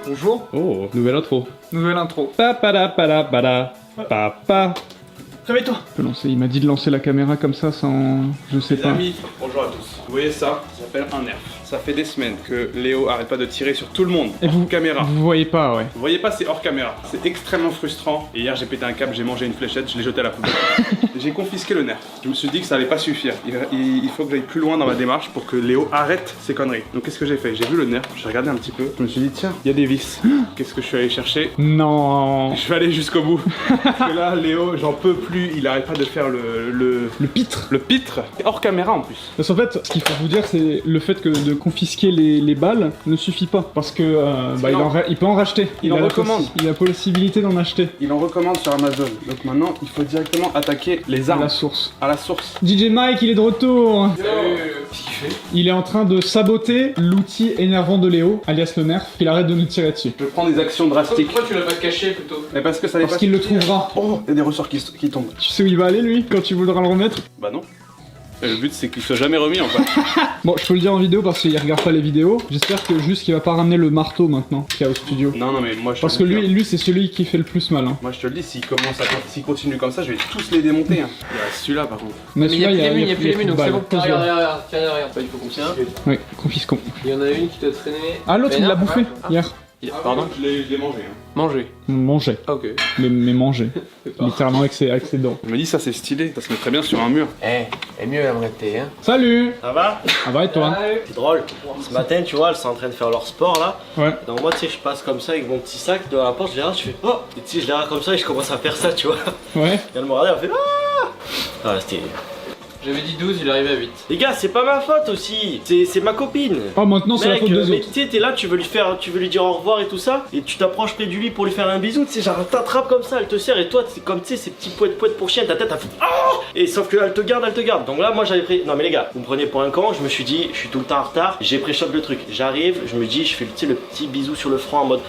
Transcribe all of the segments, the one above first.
Bonjour. Oh, nouvelle intro. Nouvelle intro. Papa. Réveille-toi. Il m'a dit de lancer la caméra comme ça sans... Je sais Les pas. amis, bonjour à tous. Vous voyez ça? Ça s'appelle un nerf. Ça fait des semaines que Léo arrête pas de tirer sur tout le monde. Et vous, Caméra. vous voyez pas, ouais. Vous voyez pas, c'est hors caméra. C'est extrêmement frustrant. Et hier, j'ai pété un câble, j'ai mangé une fléchette, je l'ai jeté à la poubelle. J'ai confisqué le nerf. Je me suis dit que ça allait pas suffire. Il faut que j'aille plus loin dans ma démarche pour que Léo arrête ses conneries. Donc qu'est-ce que j'ai fait? J'ai vu le nerf, j'ai regardé un petit peu. Je me suis dit, tiens, il y a des vis. Qu'est-ce que je suis allé chercher? Non. Je vais aller jusqu'au bout. Parce que là, Léo, j'en peux plus. Il arrête pas de faire le pitre. Le pitre. Hors caméra en plus. Parce qu'en fait, ce qu'il faut vous dire, c'est le fait que de confisquer les balles ne suffit pas. Parce que il peut en racheter. Il en recommande. Il a la possibilité d'en acheter. Il en recommande sur Amazon. Donc maintenant, il faut directement attaquer les À armes. la source. À la source. DJ Mike, il est de retour. Qu'est-ce qu'il fait? Il est en train de saboter l'outil énervant de Léo, alias le nerf, qu'il arrête de nous tirer dessus. Je prends des actions drastiques. Pourquoi tu l'as pas caché plutôt? Mais parce que ça n'est Parce pas qu'il le suffire. trouvera. Oh, il y a des ressorts qui tombent. Tu sais où il va aller lui, quand tu voudras le remettre? Bah non. Et le but c'est qu'il soit jamais remis en fait. Bon, je peux le dire en vidéo parce qu'il regarde pas les vidéos. J'espère que juste qu'il va pas ramener le marteau maintenant qu'il y a au studio. Non mais moi je Parce te que le dis, lui c'est celui qui fait le plus mal. Hein. moi je te le dis, s'il continue comme ça, je vais tous les démonter. Hein. Il y a celui-là par contre. Mais Mais il y a celui-là, plus les mines, il y a plus les plus mines, de donc c'est balles. bon. Regarde, regarde, regarde, il faut qu'on tient. Oui, confisquons. Il y en a une qui doit traîner. Ah, l'autre il l'a bouffé hier. Pardon? Je l'ai mangé. Hein. Manger. Manger. Ok. Mais manger. Littéralement avec ses dents. Je me dis ça c'est stylé, ça se met très bien sur un mur. Eh, mieux la moitié, hein. Salut. Ça va? Ah va et toi? C'est drôle. Ce matin, tu vois, elles sont en train de faire leur sport là. Ouais. Donc moi, tu sais, je passe comme ça avec mon petit sac devant la porte, je les regarde, je fais oh! Et tu sais, je les regarde comme ça et je commence à faire ça, tu vois. Ouais. Et elle me regarde, elle fait ah! Ah, c'était. J'avais dit 12, il est arrivé à 8. Les gars, c'est pas ma faute aussi. C'est ma copine. Oh maintenant c'est la Mec, faute des mais autres. tu sais, t'es là, tu veux lui dire au revoir et tout ça, et tu t'approches près du lit pour lui faire un bisou, tu sais, genre elle t'attrape comme ça, elle te serre, et toi, c'est comme tu sais, ces petits poètes pour chien, ta tête, elle fait oh! Et sauf qu'elle te garde, elle te garde. Donc là, moi j'avais pris. Non mais les gars, vous me prenez pour un con, je me suis dit, je suis tout le temps en retard, j'ai pré-shot le truc. J'arrive, je me dis, je fais tu sais, le petit bisou sur le front en mode.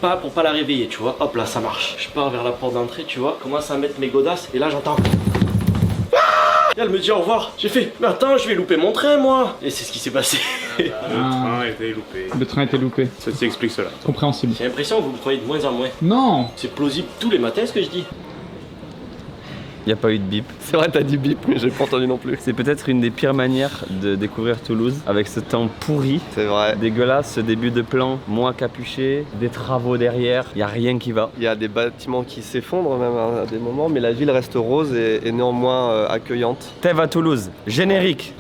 Pas pour pas la réveiller, tu vois. Hop là, ça marche. Je pars vers la porte d'entrée, tu vois. Commence à mettre mes godasses, et là j'entends. Et elle me dit au revoir. J'ai fait, mais attends, je vais louper mon train, moi. Et c'est ce qui s'est passé. Le train a été loupé. Le train était loupé. Ça explique cela. Compréhensible. J'ai l'impression que vous me croyez de moins en moins. Non. C'est plausible tous les matins ce que je dis. Y a pas eu de bip. C'est vrai, t'as dit bip, mais j'ai pas entendu non plus. C'est peut-être une des pires manières de découvrir Toulouse, avec ce temps pourri. C'est vrai. Dégueulasse, ce début de plan, moins capuché, des travaux derrière, y a rien qui va. Il y a des bâtiments qui s'effondrent même à des moments, mais la ville reste rose et néanmoins accueillante. Thèves à Toulouse, générique.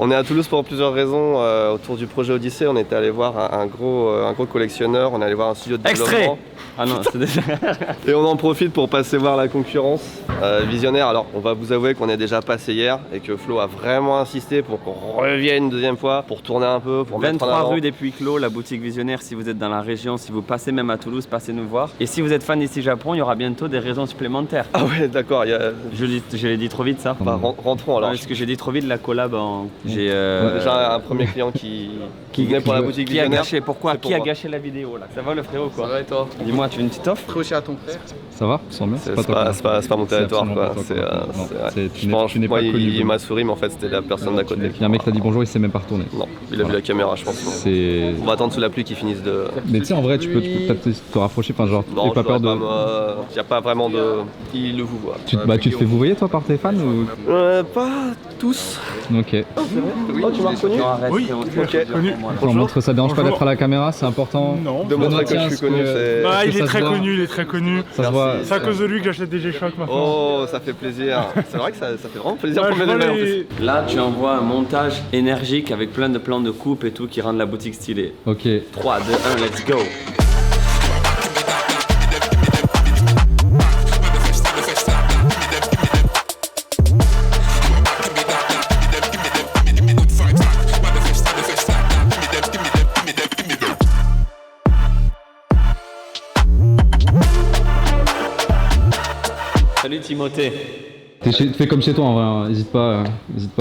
On est à Toulouse pour plusieurs raisons. Autour du projet Odyssée, on était allé voir un gros collectionneur, on est allé voir un studio de développement. Extrait. Ah non, c'est déjà... Et on en profite pour passer voir la concurrence Visionnaire. Alors, on va vous avouer qu'on est déjà passé hier et que Flo a vraiment insisté pour qu'on revienne une deuxième fois, pour tourner un peu, pour mettre en 23 avant. rue des Puits-Clos, la boutique Visionnaire. Si vous êtes dans la région, si vous passez même à Toulouse, passez nous voir. Et si vous êtes fan d'ici Japon, il y aura bientôt des raisons supplémentaires. Ah ouais, d'accord, il y a... Je l'ai dit trop vite ça. Bah, rentrons alors. Est-ce que j'ai dit trop vite la collab en... J'ai Déjà un premier client qui venait pour la boutique qui a Visionnaire. gâché, pourquoi? C'est pour Qui a moi. gâché la vidéo là? Ça va le frérot quoi? Ça va et toi? Dis-moi, tu veux une petite offre? Très aussi à ton frère. Ça va? Tu sens bien? C'est pas mon territoire absolument quoi. pas toi, C'est, quoi. Non, ouais. tu Je n'es- pense, tu n'es moi, pas connu, il quoi. m'a souri, mais en fait c'était la personne d'à côté. Il y a un mec qui t'a dit bonjour, il s'est même pas retourné. Non, il a vu la caméra, je pense. C'est. On va attendre sous la pluie qu'il finisse de. Mais tu sais, en vrai, tu peux peut-être te rapprocher, enfin, genre, Non, t'as pas peur de. Il n'y a pas vraiment de. Il le vous voit. Tu te fais vouvoyer toi par tes fans ou. Pas tous. Ok. Oh, tu m'as reconnu? Oui, Ok. On montre, ça dérange pas d'être à la caméra, c'est important. Non. De montrer que je tiens, suis connu, c'est. Bah, il ça est se très voit. connu, il est très connu. Ça se voit. C'est à cause de lui que j'achète des G-Shock maintenant. Oh, ça fait plaisir. C'est vrai que ça fait vraiment plaisir Ouais, pour je mes vois en les- plus. Là, tu envoies un montage énergique avec plein de plans de coupe et tout qui rendent la boutique stylée. Ok. 3, 2, 1, let's go! Salut Timothée! Fais comme chez toi en vrai, hein. Hésite pas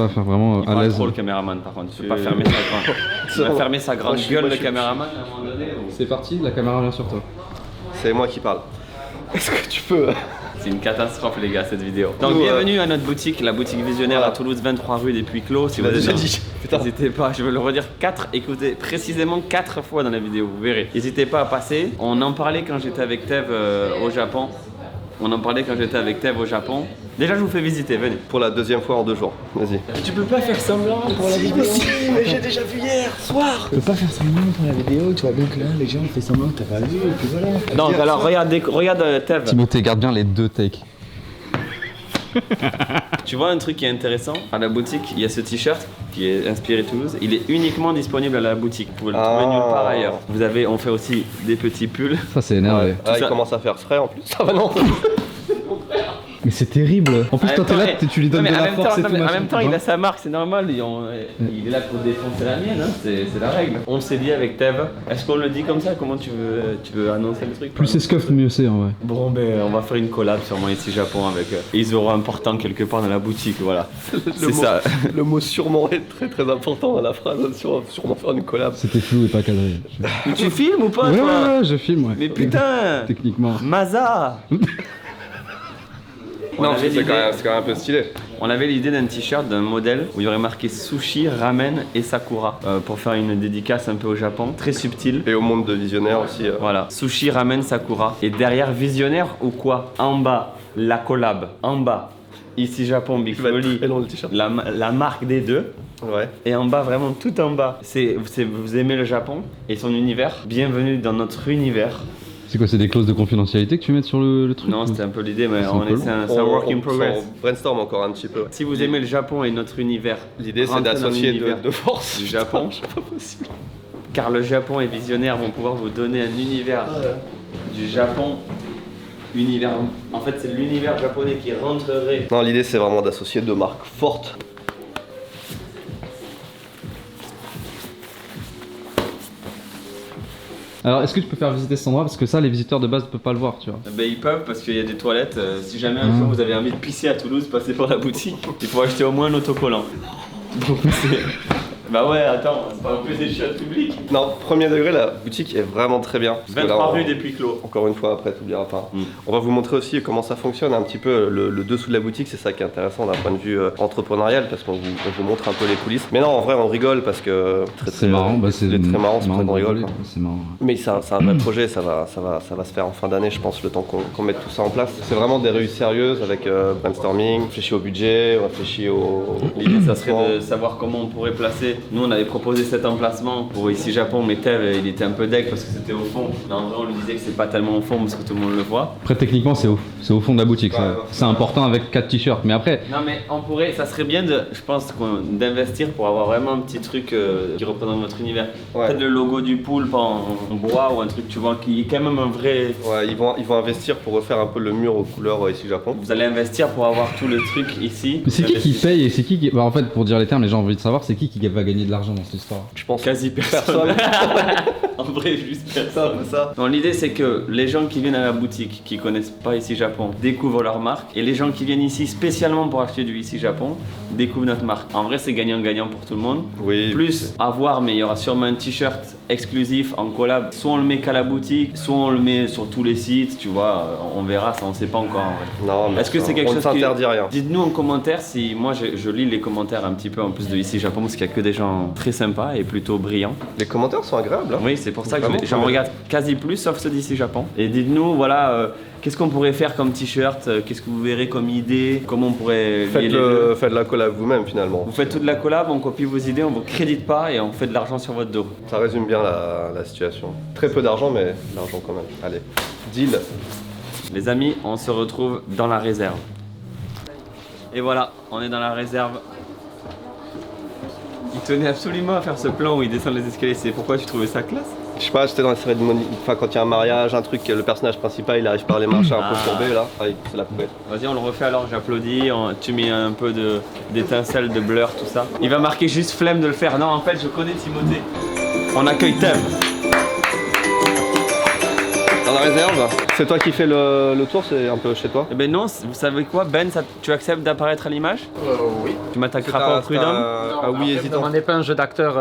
à faire vraiment Il à parle l'aise. trop le caméraman par contre, tu peux pas fermer sa grande... Tu vas fermer sa grande gueule le caméraman à un moment donné ou... C'est parti, la caméra vient sur toi. C'est moi qui parle. Est-ce que tu peux C'est une catastrophe les gars cette vidéo. Donc Nous, bienvenue à notre boutique, la boutique Visionnaire à Toulouse, 23 rue des Puits-Clos. Si vous êtes déjà dans- dit. Putain. N'hésitez pas, je vais le redire écoutez précisément 4 fois dans la vidéo, vous verrez. N'hésitez pas à passer. On en parlait quand j'étais avec Tev au Japon. Déjà je vous fais visiter, venez. Pour la deuxième fois en 2 jours. Vas-y. Tu peux pas faire semblant pour la vidéo. Mais j'ai déjà vu hier soir. Tu peux pas faire semblant pour la vidéo, tu vois bien que là, les gens ils font semblant que t'as pas vu, et puis voilà. Donc alors regarde Tev. Timothée, garde bien les 2 takes. Tu vois un truc qui est intéressant à la boutique, il y a ce t-shirt qui est inspiré Toulouse. Il est uniquement disponible à la boutique. Vous pouvez le trouver nulle part ailleurs. On fait aussi des petits pulls. Ça, c'est énervé. Ah, il ça- commence à faire frais en plus. Ça va non. Mais c'est terrible. En plus, En toi, t'es même là, temps, tu lui donnes de mais en la même force temps- et non, tout. mais en machin, même temps, tu il vois. a sa marque, c'est normal. Il est là pour défoncer la mienne, hein, c'est la règle. On s'est dit avec Tev, est-ce qu'on le dit comme ça? Comment tu veux annoncer le truc? Plus c'est scuff, mieux c'est en vrai. Bon, ben on va faire une collab sûrement ici Japon avec. Et ils auront un portant quelque part dans la boutique, voilà. C'est ça. Le mot sûrement est très très important dans la phrase. Sûrement faire une collab. C'était flou et pas cadré. Mais tu filmes ou pas Ouais, toi? ouais, ouais, je filme, ouais. Mais putain! Techniquement. Maza! Non, c'est quand même un peu stylé. On avait l'idée d'un t-shirt, d'un modèle où il y aurait marqué sushi, ramen et sakura pour faire une dédicace un peu au Japon, très subtil. Et au monde de visionnaire aussi. Voilà, sushi, ramen, sakura. Et derrière, visionnaire ou quoi? En bas, la collab. En bas, ici Japon, Big Il va être Folly, très long le t-shirt. la marque des deux. Ouais. Et en bas, vraiment tout en bas, vous aimez le Japon et son univers. Bienvenue dans notre univers. C'est quoi, c'est des clauses de confidentialité que tu mets sur le truc? Non, c'était un peu l'idée, mais C'est c'est un work in progress. On brainstorm encore un petit peu. Si vous aimez le Japon et notre univers, L'idée c'est rentrez dans d'associer l'univers de force du Japon. C'est pas possible. Car le Japon et Visionnaire vont pouvoir vous donner un univers du Japon. En fait, c'est l'univers japonais qui rentrerait. Non, l'idée c'est vraiment d'associer 2 marques fortes. Alors, est-ce que tu peux faire visiter cet endroit? Parce que ça, les visiteurs de base ne peuvent pas le voir, tu vois. Ben, ils peuvent parce qu'il y a des toilettes. Si jamais un jour vous avez envie de pisser à Toulouse, passez par la boutique. Il faut acheter au moins un autocollant. Donc c'est. Bah ouais, attends, c'est pas un peu des chiottes publiques. Non, premier degré, la boutique est vraiment très bien. Parce que 23 là, rue des Puits-Clos. Encore une fois, après, tu oublieras pas. Mm. On va vous montrer aussi comment ça fonctionne un petit peu le dessous de la boutique. C'est ça qui est intéressant d'un point de vue entrepreneurial parce qu'on vous montre un peu les coulisses. Mais non, en vrai, on rigole parce que C'est marrant, bah c'est très marrant, c'est marrant pour ça qu'on de rigole. rigoler, quoi. quoi. C'est marrant. Mais c'est un vrai projet, ça va se faire en fin d'année, je pense, le temps qu'on mette tout ça en place. C'est vraiment des rues sérieuses avec brainstorming, réfléchi au budget, on réfléchit au. L'idée, ça serait de savoir comment on pourrait placer. Nous, on avait proposé cet emplacement pour ici Japon, mais Tev, il était un peu deg parce que c'était au fond. Mais en vrai, on lui disait que c'est pas tellement au fond parce que tout le monde le voit. Après, techniquement, c'est au fond de la boutique. ça. Ouais, ouais. C'est important avec 4 t-shirts. Mais après, Non, mais on pourrait, ça serait bien je pense, d'investir pour avoir vraiment un petit truc qui représente notre univers. Ouais. Peut-être le logo du poulpe en bois ou un truc, tu vois, qui est quand même un vrai. Ouais, ils vont investir pour refaire un peu le mur aux couleurs ici Japon. Vous allez investir pour avoir tout le truc ici. mais c'est qui paye et c'est qui. Bah, en fait, pour dire les termes, les gens ont envie de savoir, c'est qui va gagner de l'argent dans cette histoire. Je pense Quasi personne. En vrai, juste personne. ça. Non, l'idée c'est que les gens qui viennent à la boutique, qui connaissent pas ici Japon, découvrent leur marque, et les gens qui viennent ici spécialement pour acheter du ici Japon découvrent notre marque. En vrai, c'est gagnant-gagnant pour tout le monde. Oui. Plus à voir, mais il y aura sûrement un t-shirt exclusif en collab. Soit on le met qu'à la boutique, soit on le met sur tous les sites, tu vois. On verra, ça on sait pas encore en vrai. Non, mais Est-ce que c'est quelque on chose ne s'interdit rien. Dites-nous en commentaire si moi je lis les commentaires un petit peu en plus de ici Japon parce qu'il y a que des gens très sympas et plutôt brillants. Les commentaires sont agréables. Hein. Oui, c'est pour ça que Vraiment, j'en ouais. regarde quasi plus sauf ceux d'ici Japon. Et dites-nous voilà qu'est-ce qu'on pourrait faire comme t-shirt, qu'est-ce que vous verrez comme idée, comment on pourrait lier les deux. Faites la collab vous-même finalement. Vous faites toute la collab, on copie vos idées, on vous crédite pas et on fait de l'argent sur votre dos. Ça résume bien la situation. Très peu d'argent, mais de l'argent quand même. Allez, deal. Les amis, on se retrouve dans la réserve. Et voilà, on est dans la réserve. Il tenait absolument à faire ce plan où il descend les escaliers. C'est pourquoi tu trouvais ça classe? Je sais pas, j'étais dans les cérémonies, enfin quand il y a un mariage, un truc, le personnage principal il arrive par les marches un peu courbées là. Ah, c'est la poubelle. Vas-y, on le refait alors, j'applaudis. Tu mets un peu d'étincelle, de blur, tout ça. Il va marquer juste flemme de le faire. Non, en fait, je connais Timothée. On accueille Tev. Dans la réserve, c'est toi qui fais le tour, c'est un peu chez toi. Eh ben non, vous savez quoi Ben, tu acceptes d'apparaître à l'image? Oui. Tu m'attaqueras pas au prud'homme? Ah oui, hésitant. Ne demandez pas un jeu d'acteur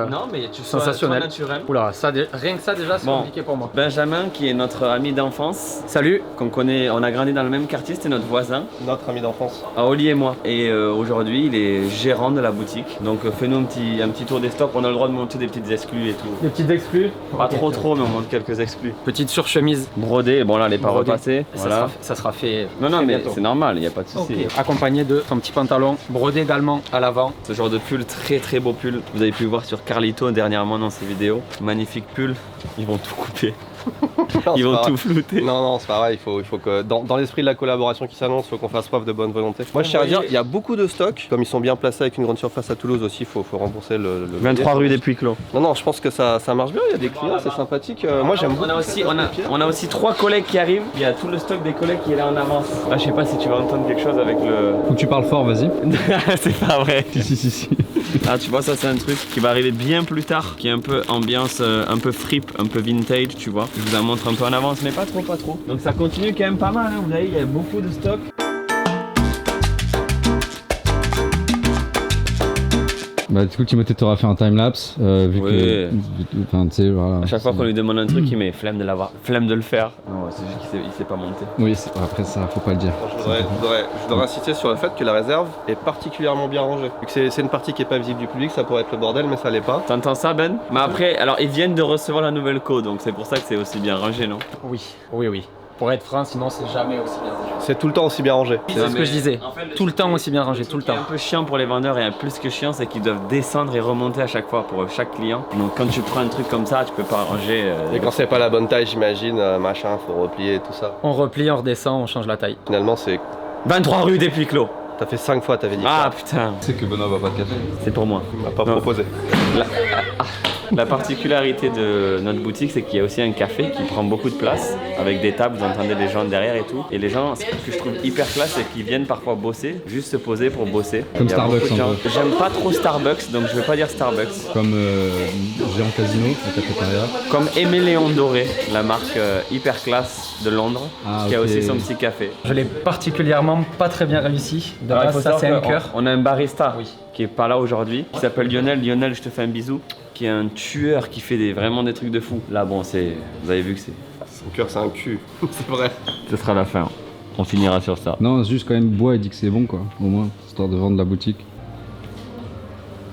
Non, mais tu sois sensationnel. naturel. Oula, ça, rien que ça déjà c'est compliqué pour moi. Benjamin, qui est notre ami d'enfance. Salut. Qu'on connaît, on a grandi dans le même quartier, c'était notre voisin. Notre ami d'enfance. Oli et moi. Et aujourd'hui, il est gérant de la boutique. Donc fais-nous un petit tour des stocks. On a le droit de monter des petites exclus et tout. Des petites exclus? Pas trop, mais on monte quelques exclus. Petite surchemise. Brodée, bon là, elle est pas Brodée. repassée. Voilà. Ça sera fait. Non, très mais bientôt. c'est normal, il n'y a pas de souci. Ok. Accompagné de ton petit pantalon brodé également à l'avant. Ce genre de pull, très beau pull. Vous avez pu voir sur Carlito dernièrement dans ses vidéos. Magnifique pull. Ils vont tout couper. Ils vont tout flouter. Non, c'est pas vrai, il faut que dans l'esprit de la collaboration qui s'annonce, il faut qu'on fasse preuve de bonne volonté. Moi je tiens à dire, il y a beaucoup de stocks, comme ils sont bien placés avec une grande surface à Toulouse aussi, il faut rembourser le 23 rue des Puy-Clos. Non, je pense que ça marche bien, il y a des clients, c'est sympathique. Moi j'aime beaucoup. On a aussi 3 collègues qui arrivent. Il y a tout le stock des collègues qui est là en avance. Ah, je sais pas si tu vas entendre quelque chose avec le... Faut que tu parles fort, vas-y. C'est pas vrai. Si. Ah, tu vois, ça c'est un truc qui va arriver bien plus tard, qui est un peu ambiance, un peu fripe, un peu vintage, tu vois. Je vous en montre un peu en avance, mais pas trop. Donc ça continue quand même pas mal, hein. Vous voyez, il y a beaucoup de stock. Bah du coup Timothée t'aura fait un timelapse vu que... Enfin tu sais voilà. À chaque fois qu'on lui demande un truc, il met flemme de le faire. Non, c'est juste qu'il sait pas monter. Oui, après ça faut pas le dire. Je voudrais insister sur le fait que la réserve est particulièrement bien rangée. Vu que c'est une partie qui est pas visible du public, ça pourrait être le bordel, mais ça l'est pas. T'entends ça, Ben? Mais après, alors ils viennent de recevoir la nouvelle co, donc c'est pour ça que c'est aussi bien rangé, non? Oui. Pour être franc, sinon c'est jamais aussi bien rangé. C'est tout le temps aussi bien rangé. C'est ce que je disais. En fait, tout le temps aussi bien rangé, tout le temps. C'est un peu chiant pour les vendeurs et plus que chiant, c'est qu'ils doivent descendre et remonter à chaque fois pour chaque client. Donc quand tu prends un truc comme ça, tu peux pas ranger. Et quand c'est pas la bonne taille, j'imagine, machin, faut replier et tout ça. On replie, on redescend, on change la taille. Finalement, c'est 23 rue des Puy-Clos. T'as fait 5 fois, t'avais dit. Ah putain. C'est que Benoît va pas de café. C'est pour moi. On m'a pas proposé. La particularité de notre boutique, c'est qu'il y a aussi un café qui prend beaucoup de place, avec des tables, vous entendez les gens derrière et tout. Et les gens, ce que je trouve hyper classe, c'est qu'ils viennent parfois bosser, juste se poser pour bosser. Comme Starbucks un peu. J'aime pas trop Starbucks, donc je vais pas dire Starbucks. Comme Géant Casino, la cafétéria. Comme Aimé Léon Doré, la marque hyper classe de Londres, qui a aussi son petit café. Je l'ai particulièrement pas très bien réussi. De base, ça c'est un cœur. On a un barista qui est pas là aujourd'hui, qui s'appelle Lionel. Lionel, je te fais un bisou. Qui est un tueur qui fait vraiment des trucs de fou. Là, bon, vous avez vu que c'est... Son cœur, c'est un cul. C'est vrai. Ce sera la fin. On finira sur ça. Non, juste quand même bois et dit que c'est bon quoi, au moins, histoire de vendre la boutique.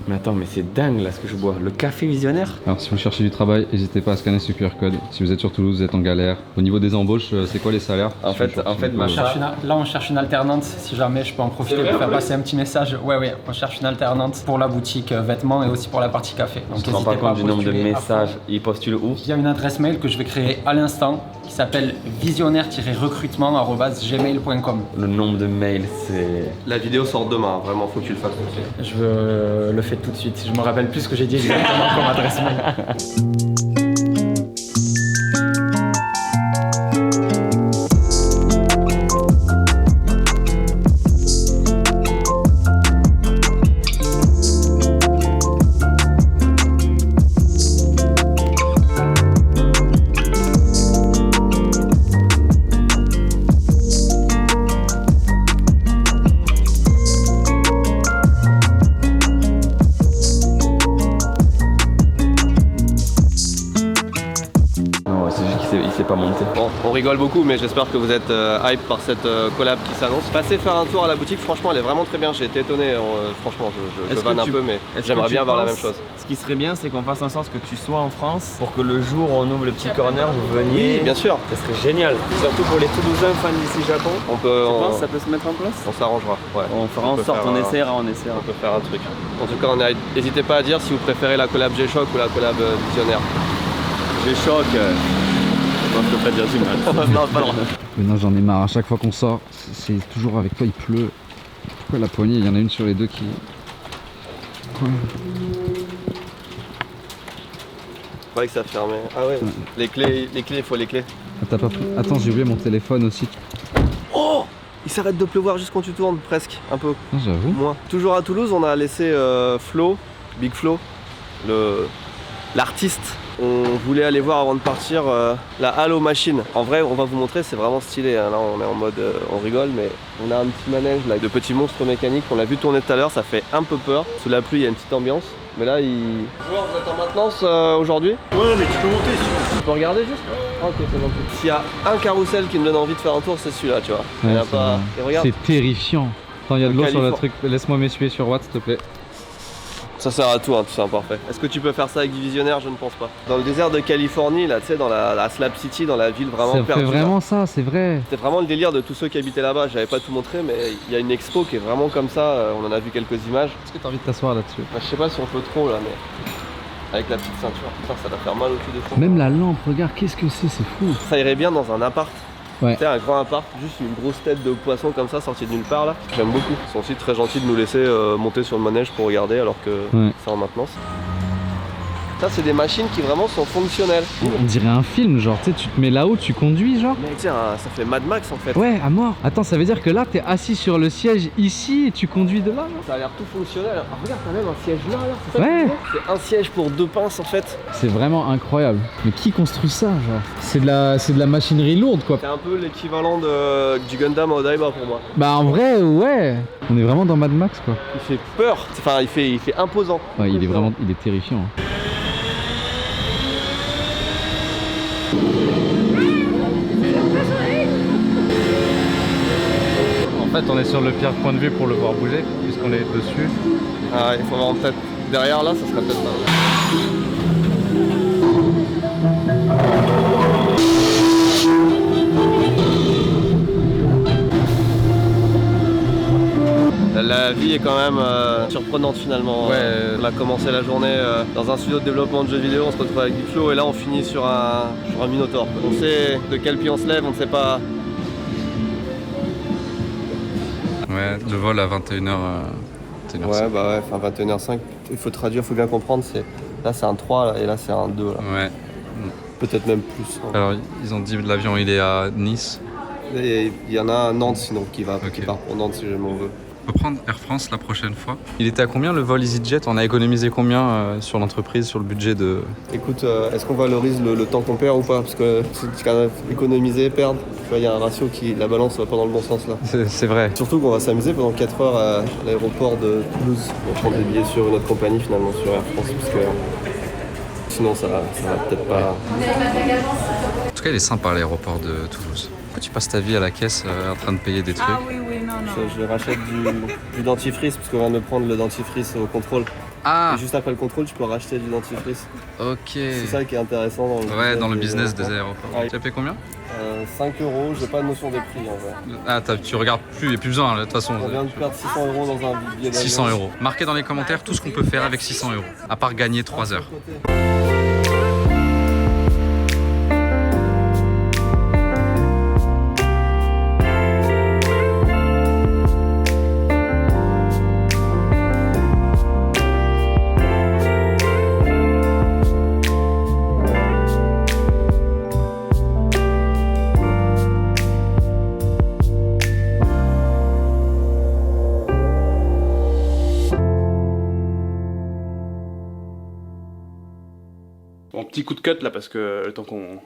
Mais attends, mais c'est dingue là ce que je bois. Le café visionnaire. Alors si vous cherchez du travail, n'hésitez pas à scanner ce QR code. Si vous êtes sur Toulouse, vous êtes en galère. Au niveau des embauches, c'est quoi les salaires? En fait, Là on cherche une alternante, si jamais je peux en profiter pour faire passer un petit message. Ouais, on cherche une alternante pour la boutique vêtements et aussi pour la partie café. Donc on se rend pas compte du nombre de messages. Ils postulent où? Il y a une adresse mail que je vais créer à l'instant qui s'appelle visionnaire-recrutement@gmail.com. Le nombre de mails, c'est... La vidéo sort demain, vraiment, faut que tu le fasses. Je le fais tout de suite. Je me rappelle plus ce que j'ai dit exactement comme adresse mail. Pas monté. Bon, on rigole beaucoup, mais j'espère que vous êtes hype par cette collab qui s'annonce. Passez faire un tour à la boutique, franchement, elle est vraiment très bien. J'ai été étonné, franchement, je vanne un peu, mais j'aimerais bien voir la même chose. Ce qui serait bien, c'est qu'on fasse en sorte que tu sois en France pour que le jour où on ouvre le petit corner, vous veniez. Oui, bien sûr. Ça serait génial. Surtout pour les Toulousains fans d'ici Japon. On peut. Tu penses que ça peut se mettre en place? On s'arrangera. Ouais. On fera en sorte, on essaiera. On peut faire un truc. En tout cas, n'hésitez pas à dire si vous préférez la collab G-Shock ou la collab Visionnaire. G-Shock. Je peux pas dire du mal. Non, pas loin. Maintenant j'en ai marre, à chaque fois qu'on sort, c'est toujours avec toi, il pleut. Pourquoi la poignée, il y en a une sur les deux qui... Quoi? C'est vrai que ça fermait. Ah ouais, les clés, il faut les clés. Ah, t'as pas pris... Attends, j'ai oublié mon téléphone aussi. Oh, il s'arrête de pleuvoir juste quand tu tournes, presque, un peu. Ah, j'avoue. Moins. Toujours à Toulouse, on a laissé Flo, Big Flo, le l'artiste. On voulait aller voir avant de partir la halle aux machines. En vrai, on va vous montrer, c'est vraiment stylé. Hein. Là, on est en mode, on rigole, mais on a un petit manège là, de petits monstres mécaniques. On l'a vu tourner tout à l'heure, ça fait un peu peur. Sous la pluie, il y a une petite ambiance. Mais là, Joueur, vous êtes en maintenance aujourd'hui? Ouais, mais tu peux monter si tu peux regarder juste? Ok, c'est gentil. S'il y a un carrousel qui me donne envie de faire un tour, c'est celui-là, tu vois. Il y en a pas... Et regarde. C'est terrifiant. Attends, il y a de l'eau sur le truc. Laisse-moi m'essuyer sur Watt, s'il te plaît. Ça sert à tout, hein, tout ça imparfait. Est-ce que tu peux faire ça avec du visionnaire? Je ne pense pas. Dans le désert de Californie, là, tu sais, dans la Slab City, dans la ville vraiment perdue. Ça fait vraiment ça, c'est vrai. C'était vraiment le délire de tous ceux qui habitaient là-bas. J'avais pas tout montré, mais il y a une expo qui est vraiment comme ça. On en a vu quelques images. Est-ce que tu as envie de t'asseoir là-dessus? Je sais pas si on peut trop là, mais avec la petite ceinture, putain, ça doit faire mal au cul de fond. Même la lampe, regarde, qu'est-ce que c'est fou. Ça irait bien dans un appart. Ouais. Tu sais, un grand appart, juste une grosse tête de poisson comme ça sortie de nulle part là. J'aime beaucoup. Ils sont aussi très gentils de nous laisser monter sur le manège pour regarder alors que c'est en maintenance. Ça, c'est des machines qui vraiment sont fonctionnelles. On dirait un film, genre, tu sais, tu te mets là-haut, tu conduis, genre. Mais tiens, ça fait Mad Max en fait. Ouais, à mort. Attends, ça veut dire que là, t'es assis sur le siège ici et tu conduis de là, genre. Ça a l'air tout fonctionnel. Ah, regarde, t'as même un siège là, c'est ça? Ouais. C'est un siège pour 2 pinces en fait. C'est vraiment incroyable. Mais qui construit ça, genre? C'est de la machinerie lourde, quoi. C'est un peu l'équivalent du Gundam à Odaiba pour moi. Bah en vrai, ouais. On est vraiment dans Mad Max, quoi. Il fait peur. Enfin, il fait imposant. Ouais, il est terrifiant. Hein. En fait, on est sur le pire point de vue pour le voir bouger, puisqu'on est dessus. Ah, il faut voir peut-être derrière là, ça serait peut-être pas mal. La vie est quand même surprenante finalement. Ouais. On a commencé la journée dans un studio de développement de jeux vidéo, on se retrouve avec du flow et là on finit sur un Minotaur. On sait de quel pied on se lève, on ne sait pas. Ouais, le vol à 21h. Ouais, bah ouais, enfin 21h05, il faut traduire, il faut bien comprendre. Là c'est un 3 là, et là c'est un 2. Là. Ouais. Peut-être même plus. Hein. Alors, ils ont dit que l'avion il est à Nice. Et il y en a un à Nantes sinon qui part pour Nantes si jamais on veut. On peut prendre Air France la prochaine fois. Il était à combien le vol EasyJet? On a économisé combien sur l'entreprise, sur le budget de... Écoute, est-ce qu'on valorise le temps qu'on perd ou pas? Parce que c'est quand même économiser, perdre. Tu vois, il y a un ratio qui, la balance va pas dans le bon sens là. C'est vrai. Surtout qu'on va s'amuser pendant 4 heures à l'aéroport de Toulouse. On va prendre des billets sur une autre compagnie finalement, sur Air France, parce que sinon ça va peut-être pas... En tout cas, il est sympa l'aéroport de Toulouse. Pourquoi tu passes ta vie à la caisse en train de payer des trucs? Ah oui, non. Je rachète du dentifrice parce qu'on vient de prendre le dentifrice au contrôle. Ah. Et juste après le contrôle, tu peux racheter du dentifrice. Ok. C'est ça qui est intéressant dans le business des aéroports. Ouais. Tu as payé combien? 5 €, j'ai pas de notion des prix en vrai. Ah, tu regardes plus, il n'y a plus besoin de toute façon. On vient de perdre 600 € dans un billet d'avion. 600 €. Marquez dans les commentaires tout ce qu'on peut faire avec 600 €, à part gagner 3 heures. Bon, petit coup de cut là parce que le temps qu'on